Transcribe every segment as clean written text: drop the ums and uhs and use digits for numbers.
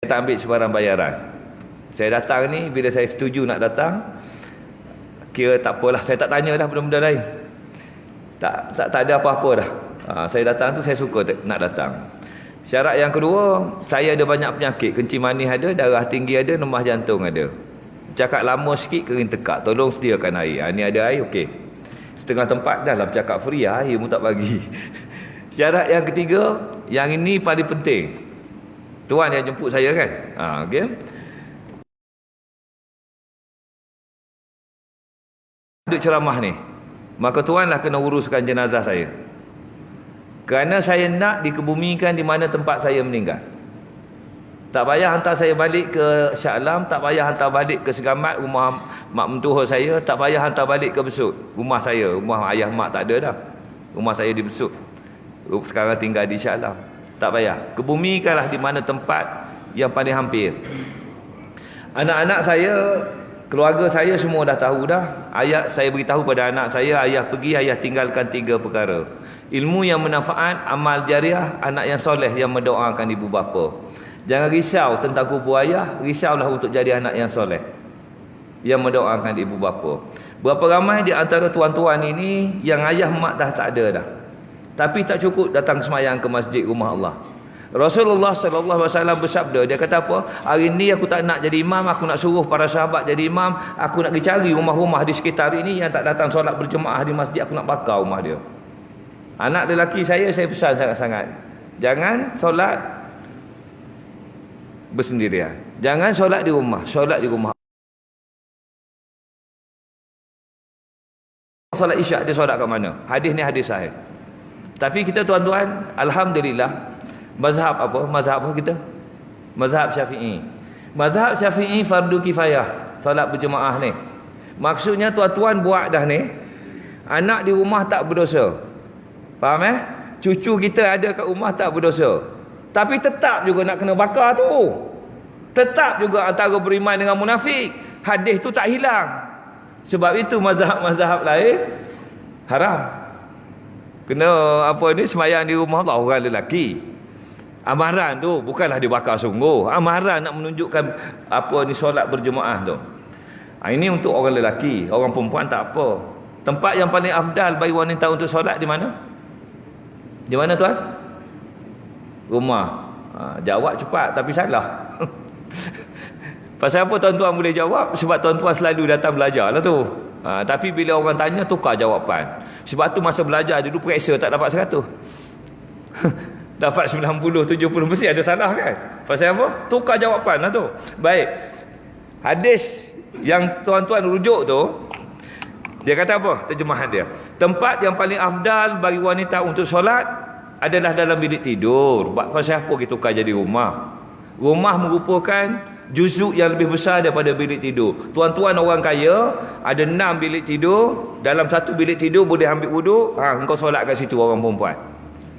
Saya tak ambil sebarang bayaran. Saya datang ni, bila saya setuju nak datang, kira tak apalah, saya tak tanya dah benda-benda lain. Tak ada apa-apa dah. Saya datang tu saya suka nak datang. Syarat yang kedua, saya ada banyak penyakit. Kencing manis ada, darah tinggi ada, lemah jantung ada. Cakap lama sikit, kering tekak. Tolong sediakan air. Ni ada air, okey. Setengah tempat dah lah bercakap free, air pun tak bagi. Syarat yang ketiga, yang ini paling penting. Tuan yang jemput saya kan? Okey. Duduk ceramah ni, maka tuanlah kena uruskan jenazah saya. Kerana saya nak dikebumikan di mana tempat saya meninggal. Tak payah hantar saya balik ke Shah Alam, tak payah hantar balik ke Segamat, rumah mak mentua saya, tak payah hantar balik ke Besut, rumah saya, rumah ayah mak tak ada dah. Rumah saya di Besut. Sekarang tinggal di Shah Alam. Tak payah. Kebumikanlah di mana tempat yang paling hampir. Anak-anak saya, keluarga saya semua dah tahu dah. Saya beritahu pada anak saya, ayah pergi, ayah tinggalkan 3 perkara. Ilmu yang bermanfaat, amal jariah, anak yang soleh yang mendoakan ibu bapa. Jangan risau tentang kubur ayah, risaulah untuk jadi anak yang soleh yang mendoakan ibu bapa. Berapa ramai di antara tuan-tuan ini yang ayah mak dah tak ada dah, tapi tak cukup datang semayang ke masjid rumah Allah. Rasulullah sallallahu alaihi wasallam bersabda, dia kata apa? Hari ni aku tak nak jadi imam, aku nak suruh para sahabat jadi imam, aku nak pergi cari rumah-rumah di sekitar ini yang tak datang solat berjemaah di masjid, aku nak bakar rumah dia. Anak lelaki saya pesan sangat-sangat, jangan solat bersendirian. Jangan solat di rumah, solat di rumah. Solat isyak dia solat kat mana? Hadis ni hadis sahih. Tapi kita tuan-tuan, alhamdulillah, mazhab apa? Mazhab apa kita? Mazhab Syafi'i. Mazhab Syafi'i fardu kifayah solat berjemaah ni. Maksudnya tuan-tuan buat dah ni, anak di rumah tak berdosa. Faham Cucu kita ada kat rumah tak berdosa. Tapi tetap juga nak kena bakar tu. Tetap juga antara beriman dengan munafik. Hadis tu tak hilang. Sebab itu mazhab-mazhab lain haram. Kena semayang di rumah Allah orang lelaki. Amaran tu bukanlah dibakar sungguh. Amaran nak menunjukkan solat berjemaah tu. Ini untuk orang lelaki. Orang perempuan tak apa. Tempat yang paling afdal bagi wanita untuk solat di mana? Di mana tuan? Rumah. Jawab cepat tapi salah. Pasal apa tuan-tuan boleh jawab? Sebab tuan-tuan selalu datang belajar lah tu. Tapi bila orang tanya, tukar jawapan. Sebab tu masa belajar dulu periksa tak dapat 100. Dapat 90, 70 mesti ada salah kan? Pasal apa? Tukar jawapan lah tu. Baik. Hadis yang tuan-tuan rujuk tu, dia kata apa? Terjemahan dia. Tempat yang paling afdal bagi wanita untuk solat adalah dalam bilik tidur. Pasal apa kita tukar jadi rumah? Rumah merupakan juzuk yang lebih besar daripada bilik tidur. Tuan-tuan orang kaya ada 6 bilik tidur. Dalam satu bilik tidur boleh ambil wuduk. Engkau solat kat situ orang perempuan.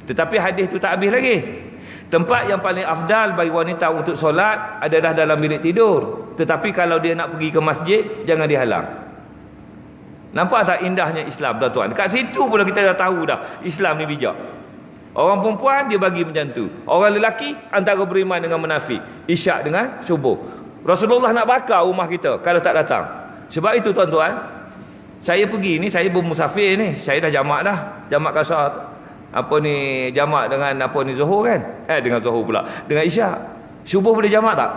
Tetapi hadis tu tak habis lagi. Tempat yang paling afdal bagi wanita untuk solat adalah dalam bilik tidur. Tetapi kalau dia nak pergi ke masjid, jangan dihalang. Nampak tak indahnya Islam tuan-tuan? Dekat situ pula kita dah tahu dah Islam ni bijak. Orang perempuan dia bagi macam tu. Orang lelaki antara beriman dengan munafik. Isyak dengan subuh. Rasulullah nak bakar rumah kita kalau tak datang. Sebab itu tuan-tuan, saya pergi ni, saya bermusafir ni. Saya dah jamak dah. Jamak kasar jamak dengan Zuhur kan? Dengan Zuhur pula. Dengan Isyak. Subuh boleh jamak tak?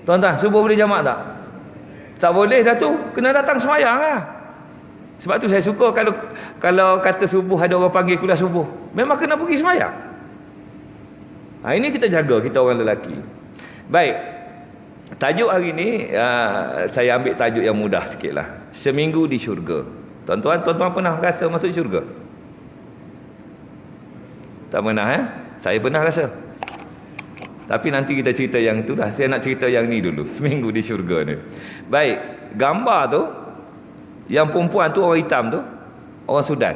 Tuan-tuan, subuh boleh jamak tak? Tak boleh dah tu. Kena datang semayang lah. Sebab tu saya suka kalau kata subuh ada orang panggil kuliah subuh, memang kena pergi semayang. Ini kita jaga, kita orang lelaki. Baik. Tajuk hari ni saya ambil tajuk yang mudah sikit lah. Seminggu di syurga. Tuan-tuan pernah rasa masuk syurga? Tak pernah Saya pernah rasa. Tapi nanti kita cerita yang tu dah. Saya nak cerita yang ni dulu. Seminggu di syurga ni. Baik. Gambar tu, yang perempuan tu orang hitam tu, orang Sudan.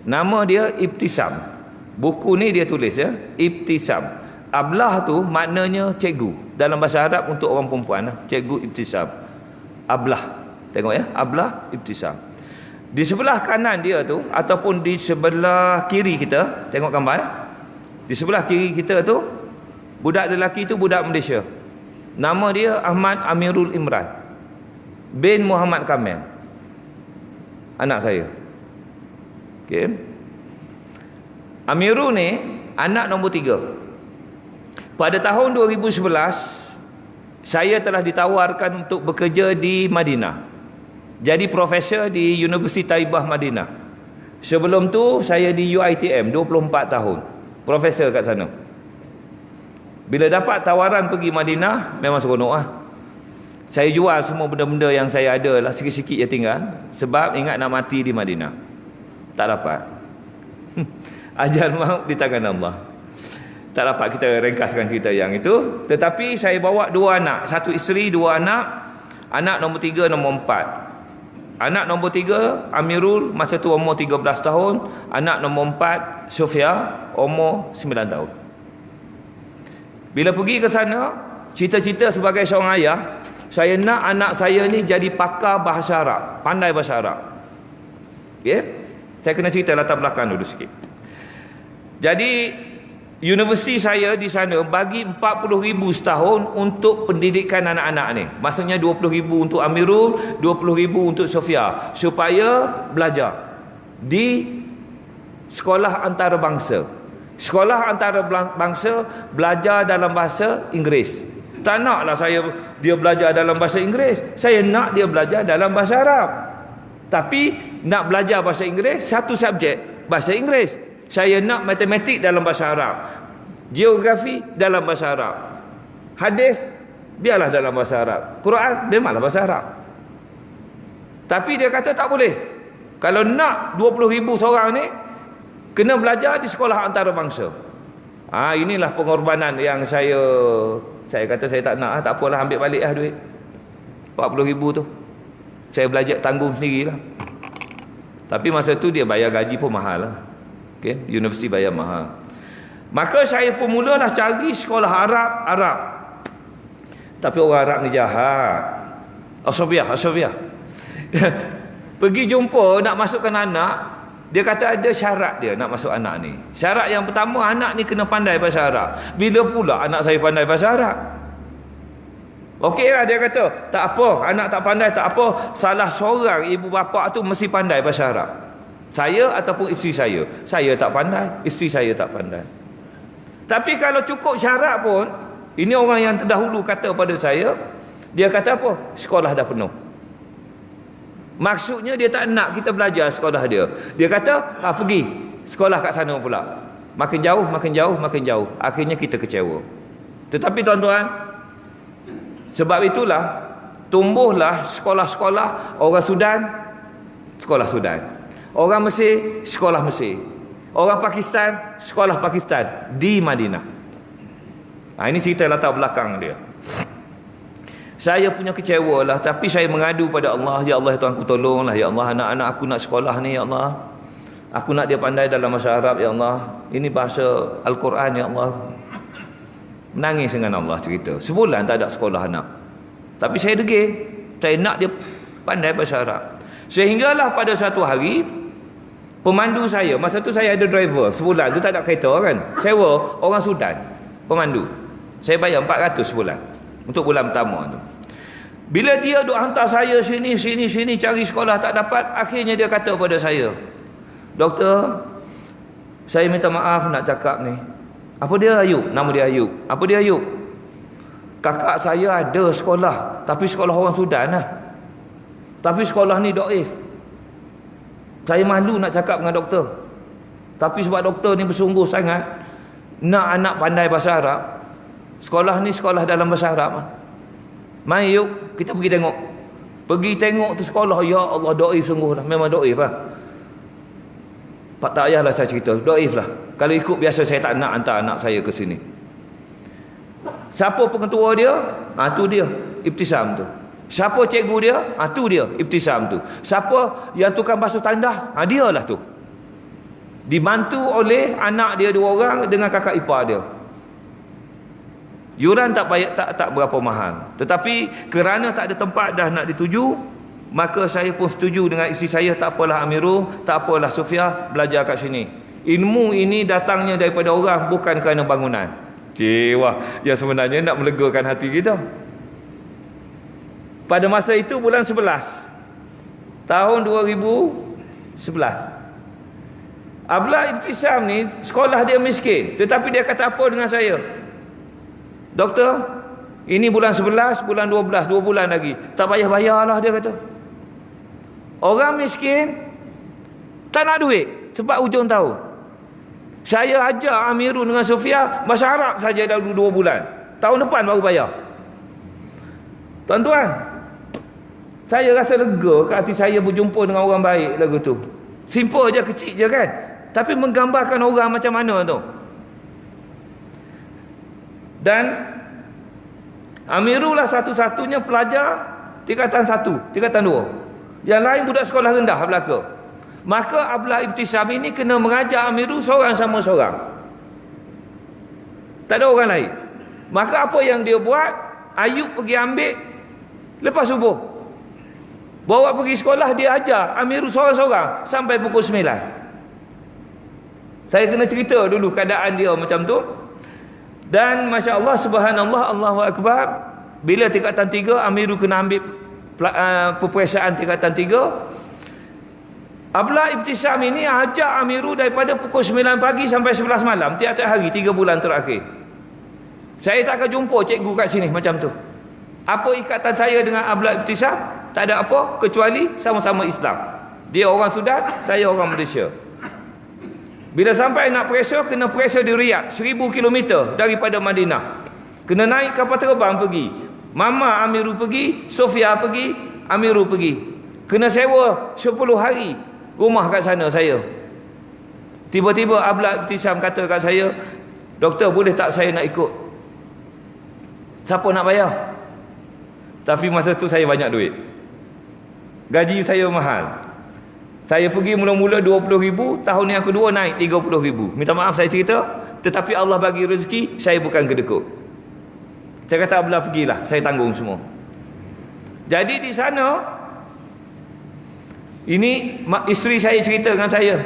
Nama dia Ibtisam. Buku ni dia tulis Ibtisam. Ablah tu maknanya cikgu. Dalam bahasa Arab untuk orang perempuan cikgu Ibtisam. Ablah. Tengok Ablah Ibtisam. Di sebelah kanan dia tu ataupun di sebelah kiri kita, tengok gambar Di sebelah kiri kita tu Budak lelaki tu budak Malaysia. Nama dia Ahmad Amirul Imran bin Muhammad Kamil. Anak saya. Okey. Amirul ni anak nombor 3. Pada tahun 2011 saya telah ditawarkan untuk bekerja di Madinah. Jadi profesor di Universiti Taibah Madinah. Sebelum tu saya di UiTM 24 tahun. Profesor kat sana. Bila dapat tawaran pergi Madinah, memang seronok lah. Saya jual semua benda-benda yang saya ada lah, sikit-sikit je tinggal. Sebab ingat nak mati di Madinah. Tak dapat. Ajal maut di tangan Allah. Tak dapat kita ringkaskan cerita yang itu. Tetapi saya bawa 2 anak. 1 isteri, 2 anak. Anak nombor 3, nombor 4. Anak nombor 3 Amirul, masa tu umur 13 tahun. Anak nombor 4 Sofia, umur 9 tahun. Bila pergi ke sana, cita-cita sebagai seorang ayah, saya nak anak saya ni jadi pakar bahasa Arab, pandai bahasa Arab. Okay? Saya kena cerita latar belakang dulu sikit. Jadi universiti saya di sana bagi 40,000 setahun untuk pendidikan anak-anak ni. Maksudnya 20,000 untuk Amirul, 20,000 untuk Sofia, supaya belajar di sekolah antarabangsa. Sekolah antarabangsa belajar dalam bahasa Inggeris. Tak naklah dia belajar dalam bahasa Inggeris. Saya nak dia belajar dalam bahasa Arab. Tapi nak belajar bahasa Inggeris, satu subjek bahasa Inggeris. Saya nak matematik dalam bahasa Arab, geografi dalam bahasa Arab, hadis biarlah dalam bahasa Arab, Quran memanglah bahasa Arab. Tapi dia kata tak boleh. Kalau nak 20,000 seorang ni kena belajar di sekolah antarabangsa. Inilah pengorbanan yang saya kata saya tak nak. Tak apalah, ambil balik lah duit 40,000 tu. Saya belajar tanggung sendirilah. Tapi masa tu dia bayar gaji pun mahal lah. Okay? Universiti bayar mahal. Maka saya pun mulalah cari sekolah Arab. Tapi orang Arab ni jahat. Asyafiah. Pergi jumpa nak masukkan anak, dia kata ada syarat dia nak masuk anak ni. Syarat yang pertama, anak ni kena pandai bahasa Arab. Bila pula anak saya pandai bahasa Arab? Okey lah, dia kata tak apa, anak tak pandai tak apa, salah seorang ibu bapa tu mesti pandai bahasa Arab. Saya ataupun isteri saya. Saya tak pandai, isteri saya tak pandai. Tapi kalau cukup syarat pun, ini orang yang terdahulu kata pada saya, dia kata apa? Sekolah dah penuh. Maksudnya dia tak nak kita belajar sekolah dia. Dia kata, pergi sekolah kat sana pula. Makin jauh. Akhirnya kita kecewa. Tetapi tuan-tuan, sebab itulah tumbuhlah sekolah-sekolah orang Sudan, sekolah Sudan. Orang Mesir, sekolah Mesir. Orang Pakistan, sekolah Pakistan di Madinah. Ini cerita latar belakang dia. Saya punya kecewa lah, tapi saya mengadu pada Allah. Ya Allah, Tuhan ku tolonglah. Ya Allah, anak-anak aku nak sekolah ni, Ya Allah. Aku nak dia pandai dalam bahasa Arab, Ya Allah. Ini bahasa Al-Quran, Ya Allah. Menangis dengan Allah cerita. Sebulan tak ada sekolah anak. Tapi saya degil. Saya nak dia pandai bahasa Arab. Sehinggalah pada satu hari, pemandu saya, masa tu saya ada driver, sebulan tu tak ada kereta kan, sewa orang Sudan, pemandu. Saya bayar 400 sebulan untuk bulan pertama tu. Bila dia duk hantar saya sini cari sekolah tak dapat, akhirnya dia kata pada saya, "Doktor, saya minta maaf nak cakap ni." Apa dia Ayub? Nama dia Ayub. Apa dia Ayub? Kakak saya ada sekolah, tapi sekolah orang Sudan lah. Tapi sekolah ni doif. Saya malu nak cakap dengan doktor. Tapi sebab doktor ni bersungguh sangat nak anak pandai bahasa Arab. Sekolah ni sekolah dalam bahasa Arab. Mari yuk kita pergi tengok. Pergi tengok tu sekolah. Ya Allah, doif sungguh lah. Memang doif lah. Tak payahlah saya cerita. Doif lah. Kalau ikut biasa saya tak nak hantar anak saya ke sini. Siapa pengetua dia? Tu dia, Ibtisam tu. Siapa cikgu dia? Tu dia, Ibtisam tu. Siapa yang tukang basuh tandas? Dia lah tu. Dibantu oleh anak dia 2 orang dengan kakak ipar dia. Yuran tak berapa mahal. Tetapi kerana tak ada tempat dah nak dituju, maka saya pun setuju dengan isteri saya, tak apalah Amirul, tak apalah Sofia, belajar kat sini. Ilmu ini datangnya daripada orang, bukan kerana bangunan. Wah, yang sebenarnya nak melegakan hati kita. Pada masa itu bulan 11 tahun 2011, Ablah Ibtisam ni sekolah dia miskin, tetapi dia kata apa dengan saya? Doktor, ini bulan 11, bulan 12, 2 bulan lagi, tak payah bayarlah, dia kata. Orang miskin tak nak duit sebab hujung tahun. Saya ajar Amirul dengan Sofia bahasa Arab saja dah 2 bulan. Tahun depan baru bayar. Tuan-tuan, saya rasa lega ke hati saya berjumpa dengan orang baik lagu tu. Simple je, kecil je kan, tapi menggambarkan orang macam mana tu. Dan Amirul lah satu-satunya pelajar tingkatan 1, tingkatan 2. Yang lain budak sekolah rendah belaka. Maka Ablah Ibtisam ini kena mengajar Amirul seorang sama seorang. Tak ada orang lain. Maka apa yang dia buat, Ayub pergi ambil lepas subuh, bawa pergi sekolah, dia ajar Amirul seorang-seorang sampai pukul 9. Saya kena cerita dulu keadaan dia macam tu. Dan Masya Allah, Subhanallah, Allahu Akbar, bila tingkatan 3 Amirul kena ambil peperiksaan tingkatan 3, Ablah Ibtisam ini ajak Amirul daripada pukul 9 pagi sampai 11 malam tiap-tiap hari 3 bulan terakhir. Saya tak akan jumpa cikgu kat sini macam tu. Apa ikatan saya dengan Ablah Ibtisam? Tak ada apa kecuali sama-sama Islam. Dia orang Sudan, saya orang Malaysia. Bila sampai nak periksa, kena periksa di Riyadh, 1000 km daripada Madinah. Kena naik kapal terbang pergi. Mama Amirul pergi, Sofia pergi, Amirul pergi. Kena sewa 10 hari rumah kat sana saya. Tiba-tiba Ablah Ibtisam kata kat saya, doktor, boleh tak saya nak ikut? Siapa nak bayar? Tapi masa tu saya banyak duit, gaji saya mahal. Saya pergi mula-mula 20,000, tahun yang kedua naik 30,000. Minta maaf saya cerita, tetapi Allah bagi rezeki, saya bukan kedekut. Saya kata, Ablah pergilah, saya tanggung semua. Jadi di sana, ini isteri saya cerita dengan saya,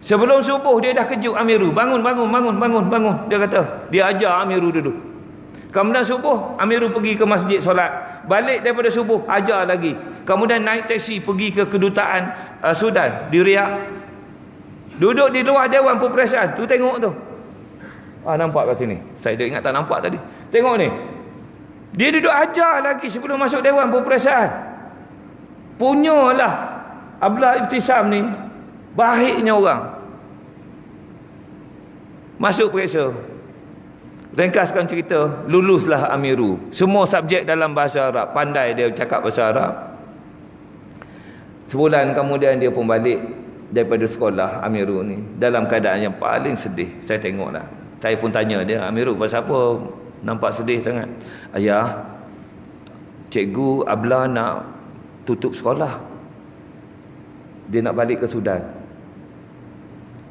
sebelum subuh dia dah kejut Amirul, bangun. Dia kata, dia ajar Amirul dulu. Kemudian subuh Amirul pergi ke masjid solat, balik daripada subuh ajar lagi. Kemudian naik teksi pergi ke kedutaan Sudan di Riyadh. Duduk di luar dewan peperiksaan tu, tengok tu. Nampak kat sini. Saya dah ingat tak nampak tadi. Tengok ni. Dia duduk ajar lagi sebelum masuk dewan peperiksaan. Punyalah Ablah Ibtisam ni baiknya orang. Masuk periksa. Ringkaskan cerita, luluslah Amirul. Semua subjek dalam bahasa Arab, pandai dia cakap bahasa Arab. Sebulan kemudian dia pun balik daripada sekolah, Amirul ni dalam keadaan yang paling sedih. Saya tengoklah. Saya pun tanya dia, Amirul, pasal apa nampak sedih sangat? Ayah, cikgu Ablah nak tutup sekolah. Dia nak balik ke Sudan.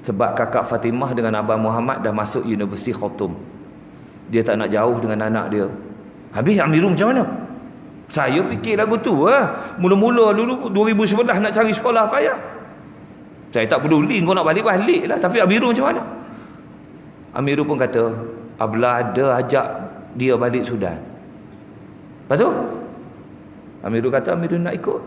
Sebab kakak Fatimah dengan Abang Muhammad dah masuk Universiti Khartoum. Dia tak nak jauh dengan anak dia. Habis Amirul macam mana? Saya fikir lagu tu mula-mula dulu 2011 nak cari sekolah payah. Saya tak peduli, kau nak balik-balik lah. Tapi Amirul macam mana? Amirul pun kata, Ablah ada ajak dia balik Sudan. Lepas tu Amirul kata, Amirul nak ikut.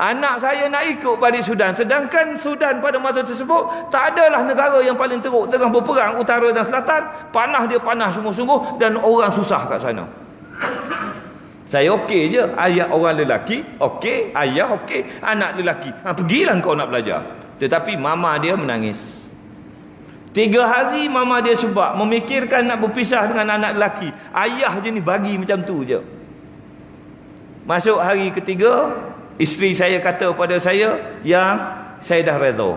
Anak saya nak ikut balik Sudan. Sedangkan Sudan pada masa tersebut tak adalah negara yang paling teruk, tengah berperang utara dan selatan. Panah dia panah sungguh-sungguh dan orang susah kat sana. Saya okey je. Ayah orang lelaki okey, ayah okey, anak lelaki, pergilah kau nak belajar. Tetapi mama dia menangis. 3 hari mama dia sebab memikirkan nak berpisah dengan anak lelaki. Ayah je ni bagi macam tu je. Masuk hari ketiga, isteri saya kata pada saya, yang saya dah redha.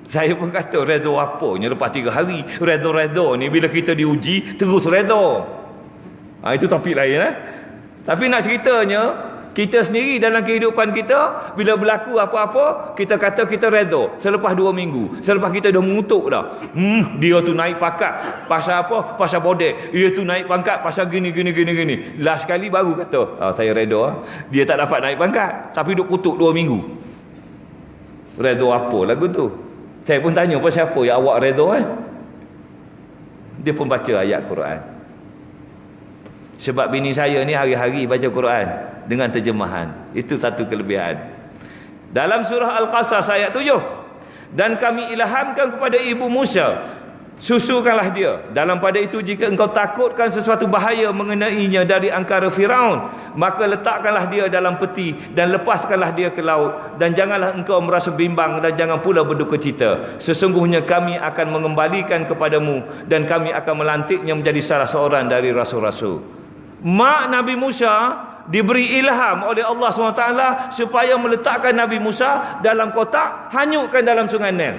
Saya pun kata, redha apanya lepas 3 hari? Redha-redha ni bila kita diuji terus redha. Itu topik lain. Tapi nak ceritanya, kita sendiri dalam kehidupan kita, bila berlaku apa-apa, kita kata kita redha selepas 2 minggu. Selepas kita dah mengutuk dah. Dia tu naik pangkat pasal apa? Pasal bodek. Dia tu naik pangkat pasal gini. Last sekali baru kata, saya redha. Dia tak dapat naik pangkat, tapi duk kutuk 2 minggu. Redha apa lagu tu? Saya pun tanya, pasal apa yang awak redha Dia pun baca ayat Quran. Sebab bini saya ni hari-hari baca Quran dengan terjemahan. Itu satu kelebihan. Dalam surah Al-Qasas ayat 7, dan kami ilhamkan kepada ibu Musa, susukanlah dia. Dalam pada itu, jika engkau takutkan sesuatu bahaya mengenainya dari angkara Firaun, maka letakkanlah dia dalam peti dan lepaskanlah dia ke laut, dan janganlah engkau merasa bimbang dan jangan pula berduka cita. Sesungguhnya kami akan mengembalikan kepadamu dan kami akan melantiknya menjadi salah seorang dari rasul-rasul. Mak Nabi Musa diberi ilham oleh Allah SWT supaya meletakkan Nabi Musa dalam kotak, hanyutkan dalam sungai Nil.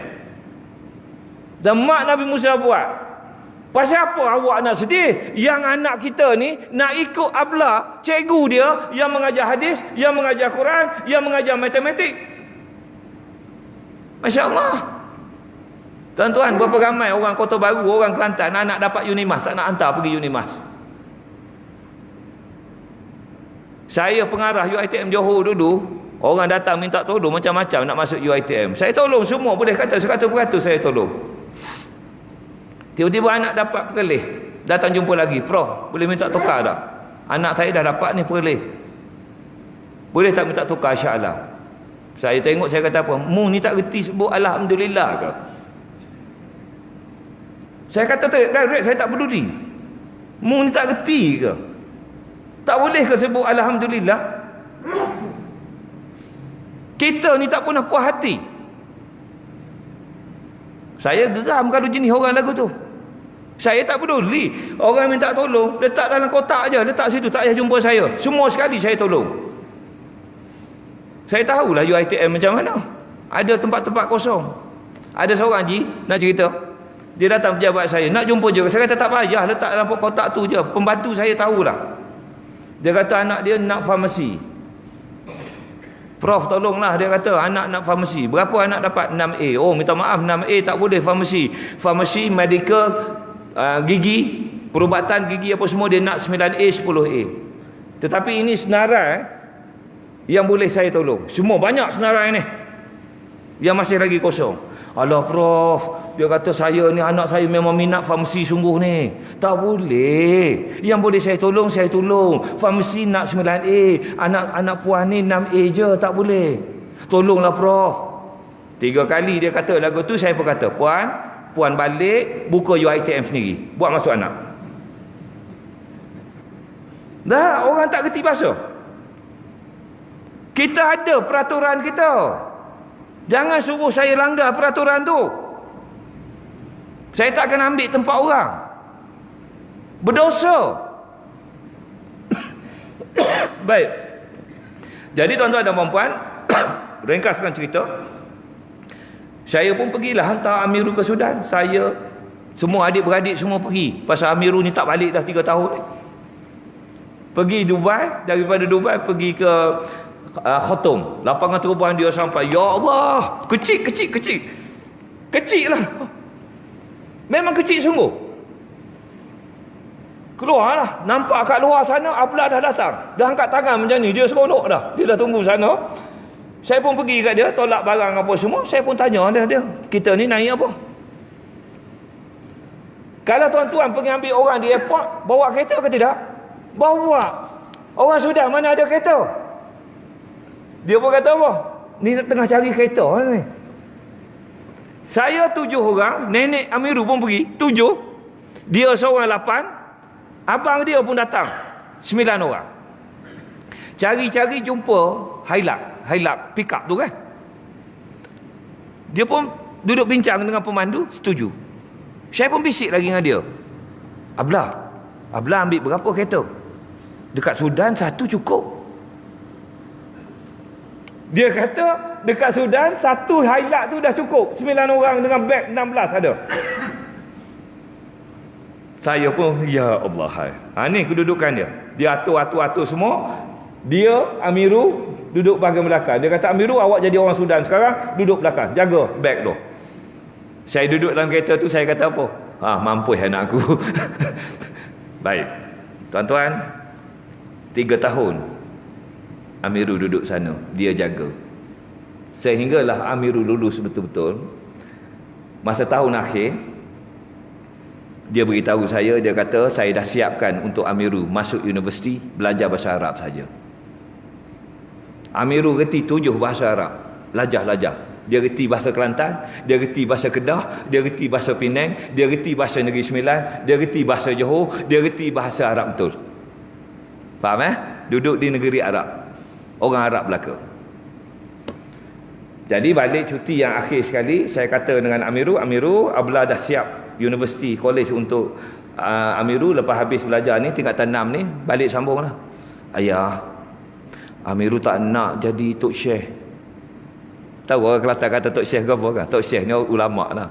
Dan mak Nabi Musa buat. Pasal apa awak nak sedih? Yang anak kita ni nak ikut Abla, cikgu dia yang mengajar hadis, yang mengajar Quran, yang mengajar matematik. Masya Allah. Tuan-tuan, berapa ramai orang Kota Baru, orang Kelantan nak dapat Unimas, tak nak hantar pergi Unimas. Saya pengarah UiTM Johor dulu, orang datang minta tolong macam-macam nak masuk UiTM. Saya tolong semua, boleh kata 100% saya tolong. Tiba-tiba anak dapat perleh, datang jumpa lagi, Prof, boleh minta tukar tak? Anak saya dah dapat ni perleh, boleh tak minta tukar? Insya-Allah. Saya tengok, saya kata apa? Mu ni tak reti sebut Alhamdulillah ke? Saya kata direct, saya tak peduli. Mu ni tak reti ke? Tak boleh ke sebut Alhamdulillah? Kita ni tak pernah puas hati. Saya geram kalau jenis orang lagu tu. Saya tak peduli. Orang minta tolong, letak dalam kotak aja, letak situ, tak payah jumpa saya. Semua sekali saya tolong. Saya tahulah UiTM macam mana. Ada tempat-tempat kosong. Ada seorang Haji nak cerita, dia datang pejabat saya, nak jumpa je. Saya kata tak payah, letak dalam kotak tu je. Pembantu saya tahulah. Dia kata anak dia nak farmasi. Prof, tolonglah, dia kata anak nak farmasi. Berapa anak dapat? 6A. Oh, minta maaf, 6A tak boleh farmasi. Farmasi, medical, gigi, perubatan gigi apa semua dia nak 9A, 10A. Tetapi ini senarai yang boleh saya tolong. Semua banyak senarai ni yang masih lagi kosong. Alah Prof, dia kata saya ni, anak saya memang minat farmasi sungguh ni. Tak boleh. Yang boleh saya tolong, saya tolong. Farmasi nak 9A, anak puan ni 6A je, tak boleh. Tolonglah Prof. 3 kali dia kata lagu tu, saya pun kata, puan balik, buka UiTM sendiri, buat masuk anak. Dah, orang tak kerti bahasa. Kita ada peraturan kita. Jangan suruh saya langgar peraturan tu. Saya tak akan ambil tempat orang. Berdosa. Baik. Jadi tuan-tuan dan puan-puan, ringkaskan cerita. Saya pun pergilah hantar Amirul ke Sudan. Saya, semua adik-beradik semua pergi. Pasal Amirul ni tak balik dah 3 tahun ni. Pergi Dubai, daripada Dubai pergi ke Khartoum, lapangan terubahan dia sampai. Ya Allah, kecil lah, memang kecil sungguh. Keluarlah, nampak kat luar sana Abla dah datang, dah angkat tangan macam ni, dia seronok dah, dia dah tunggu sana. Saya pun pergi kat dia, tolak barang apa semua. Saya pun tanya dia, kita ni naik apa? Kalau tuan-tuan pergi ambil orang di airport, bawa kereta ke tidak? Bawa. Orang Sudan mana ada kereta? Dia pun kata apa? Ni tengah cari kereta ni. Saya 7 orang, nenek Amirul pun pergi, 7. Dia seorang 8. Abang dia pun datang, 9 orang. Cari-cari jumpa Hilux pick up tu kan. Dia pun duduk bincang dengan pemandu, setuju. Saya pun bisik lagi dengan dia. Abla ambil berapa kereta? Dekat Sudan 1 cukup. Dia kata dekat Sudan 1 Hilux tu dah cukup. 9 orang dengan beg 16 ada. Saya pun, ya Allah, ni kedudukan dia. Dia atur semua. Dia Amirul duduk bahagian belakang. Dia kata, Amirul, awak jadi orang Sudan sekarang, duduk belakang, jaga beg tu. Saya duduk dalam kereta tu, saya kata apa? Mampus anak aku. Baik tuan-tuan, 3 tahun Amirul duduk sana, dia jaga. Sehinggalah Amirul lulus betul-betul. Masa tahun akhir, dia beritahu saya, dia kata saya dah siapkan untuk Amirul masuk universiti belajar bahasa Arab saja. Amirul reti 7 bahasa Arab, lajah-lajah. Dia reti bahasa Kelantan, dia reti bahasa Kedah, dia reti bahasa Penang, dia reti bahasa Negeri Sembilan, dia reti bahasa Johor, dia reti bahasa Arab betul. Faham Duduk di negeri Arab. Orang Arab belaka. Jadi balik cuti yang akhir sekali, saya kata dengan Amirul, Abla dah siap universiti, college untuk Amirul lepas habis belajar ni, tingkatan 6 ni, balik sambung lah. Ayah, Amirul tak nak jadi Tok Syekh. Tahu orang Kelantan kata Tok Syekh ke apa kan? Tok Syekh ni ulama lah.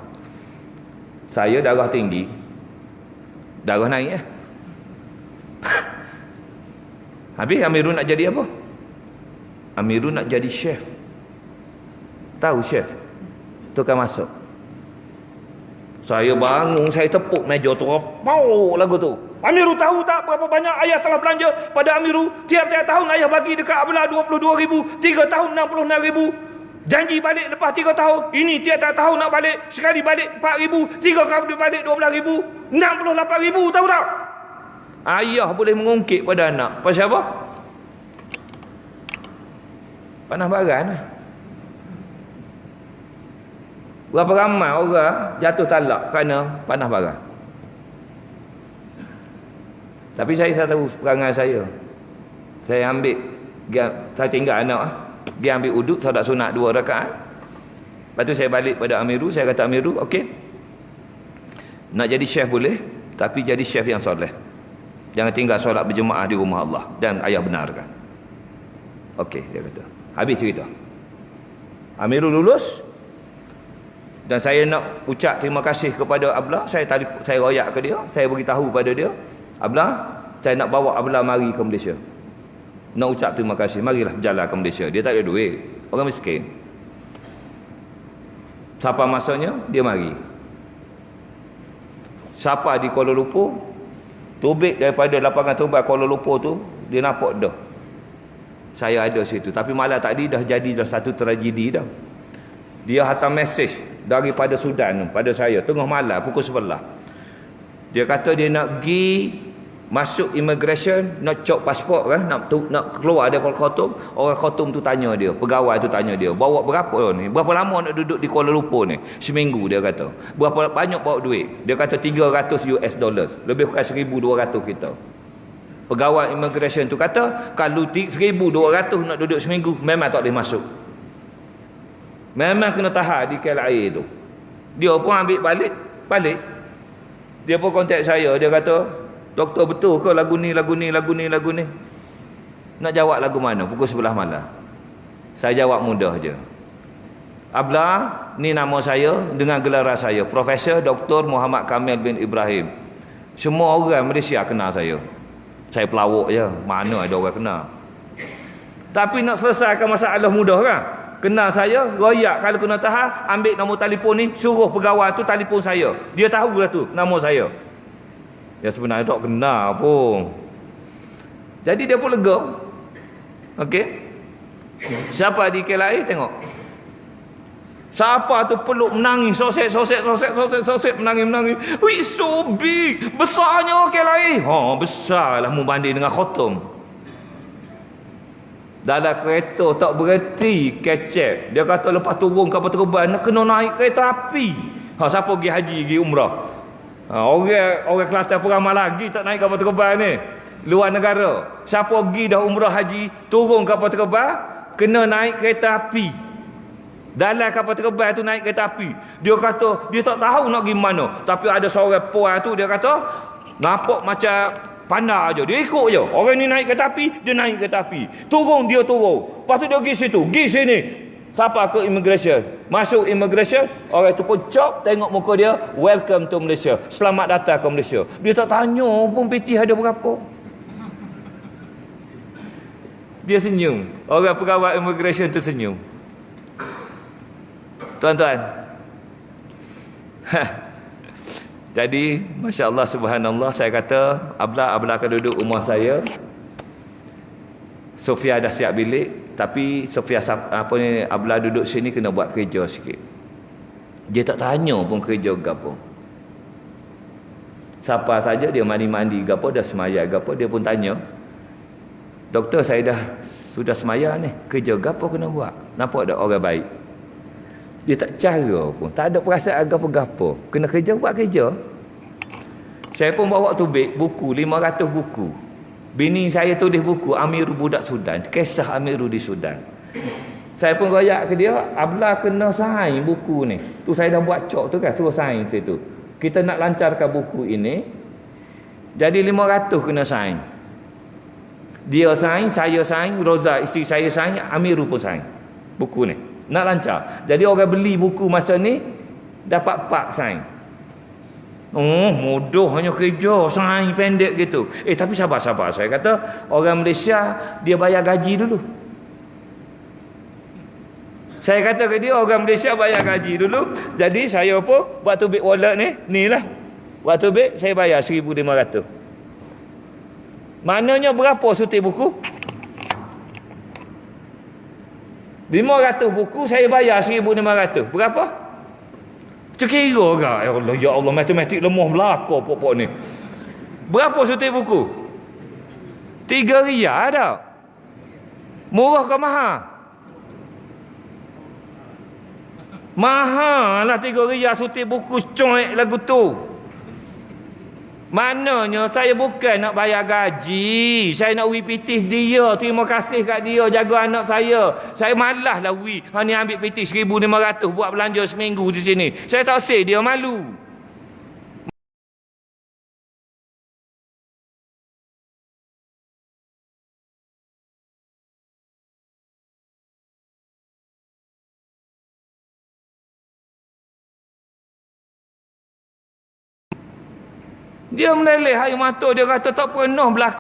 Saya darah tinggi, darah naik Habis Amirul nak jadi apa? Amirul nak jadi chef. Tahu chef? Tukang masak. Saya bangun, saya tepuk meja tu, pow lagu tu. Amirul tahu tak berapa banyak ayah telah belanja pada Amirul? Tiap-tiap tahun ayah bagi dekat Abla 22,000, 3 tahun 66,000. Janji balik lepas 3 tahun. Ini tiap-tiap tahun nak balik. Sekali balik 4,000, 3 kali balik 12,000, 68,000, tahu tak? Ayah boleh mengungkit pada anak. Pasal apa? Panas baran lah. Berapa ramai orang jatuh talak kerana panas baran. Tapi saya tahu perangai saya. Saya ambil, saya tinggal anak dia ambil uduk, solat sunat 2 rakaat. Lepas tu saya balik pada Amirul, saya kata Amirul, okey, nak jadi chef boleh, tapi jadi chef yang soleh. Jangan tinggal solat berjemaah di rumah Allah. Dan ayah benarkan. Okey, dia kata. Habis cerita. Amirul lulus, dan saya nak ucap terima kasih kepada Abla. Saya royak ke dia, saya beritahu pada dia, Abla, saya nak bawa Abla mari ke Malaysia. Nak ucap terima kasih, marilah berjalan ke Malaysia. Dia tak ada duit, orang miskin. Siapa masanya, dia mari. Siapa di Kuala Lumpur, tubik daripada lapangan terbang Kuala Lumpur tu, dia nampak dah. Saya ada situ. Tapi malam tadi dah jadi satu tragedi dah. Dia hantar mesej daripada Sudan pada saya, tengah malam, pukul 11. Dia kata dia nak pergi masuk immigration, nak cop pasport kan, nak keluar daripada Khartoum. Orang Khartoum tu tanya dia, pegawai tu tanya dia, bawa berapa ni, berapa lama nak duduk di Kuala Lumpur ni? Seminggu, dia kata. Berapa banyak bawa duit? Dia kata $300, lebih kurang 1,200 kita. Pegawai immigration tu kata, kalau 1,200 nak duduk seminggu, memang tak boleh masuk, memang kena tahan di KLIA tu. Dia pun ambil balik. Dia pun kontak saya, dia kata, doktor, betul ke lagu ni? Nak jawab lagu mana? Pukul 11 malam. Saya jawab mudah je. Abla, ni nama saya dengan gelar saya, Profesor Dr. Muhammad Kamil bin Ibrahim. Semua orang Malaysia kenal saya. Saya pelawak je, mana ada orang kenal. Tapi nak selesaikan masalah mudah kan? Kenal saya, royak kalau kena tahan, ambil nombor telefon ni, suruh pegawai tu telefon saya. Dia tahu lah tu nama saya. Ya sebenarnya tak kenal pun. Jadi dia pun lega. Okey. Siapa di KLIA tengok. Siapa tu peluk menangis, sosek menangis. Wih, so big, besarnya KLIA. Besarlah membanding dengan Khartoum. Dalam kereta tak berhenti kecek. Dia kata lepas turun kapal terbang nak kena naik kereta api. Siapa pergi haji, pergi umrah? Orang Kelantan pun ramai lagi tak naik kapal terbang ni. Luar negara. Siapa pergi dah umrah haji, turun kapal terbang, kena naik kereta api. Dalam kapal terbang tu naik kereta api. Dia kata, dia tak tahu nak pergi mana. Tapi ada seorang puan tu, dia kata, nampak macam pandai je. Dia ikut je. Orang ni naik kereta api, dia naik kereta api. Turun, dia turun. Lepas tu dia pergi situ, pergi sini. Siapa ke immigration? Masuk immigration, orang tu pun cop, tengok muka dia, welcome to Malaysia, selamat datang ke Malaysia. Dia tak tanya pun peti ada berapa. Dia senyum. Orang pegawai immigration tu senyum. Tuan-tuan, jadi Masya Allah, Subhanallah, saya kata Abla akan duduk rumah saya. Sofia dah siap bilik, tapi Sofia Abla duduk sini kena buat kerja sikit. Dia tak tanya pun kerja gapo. Siapa saja dia mandi-mandi gapo, dah semaya gapo, dia pun tanya, doktor saya dah sudah semaya ni, kerja gapo kena buat? Nampak tak orang baik? Dia tak cara pun, tak ada perasaan gapo-gapo. Kena kerja, buat kerja. Saya pun bawa tubik buku 500 buku. Bini saya tulis buku Amirul Budak Sudan, kisah Amirul di Sudan. Saya pun royak ke dia, Abla kena sign buku ni. Tu saya dah buat cok tu kan, suruh sign situ. Kita nak lancarkan buku ini. Jadi 500 kena sign. Dia sign, saya sign, Roza isteri saya sign, Amirul pun sign buku ni. Nak lancar. Jadi orang beli buku masa ni dapat 4 sign. Oh, mudah hanya kerja sign pendek gitu. Tapi sabar-sabar. Saya kata orang Malaysia dia bayar gaji dulu. Saya kata ke dia, orang Malaysia bayar gaji dulu. Jadi saya pun buat tubik wallet ni lah. Buat tubik saya bayar 1,500. Maknanya berapa suti buku? 500 buku saya bayar 1,500. Berapa? Cekira ke? Ya Allah, matematik lemah belaka pokok ni. Berapa suti buku? 3 riyal dah. Murah ke mahal? Mahal lah 3 riyal suti buku coek lagu tu. Maknanya saya bukan nak bayar gaji. Saya nak pitih dia. Terima kasih kat dia jaga anak saya. Saya malas lah ni ambil pitih 1,500 buat belanja seminggu di sini. Saya tak say dia malu. Dia meneleh air mata, dia kata tak pernah berlaku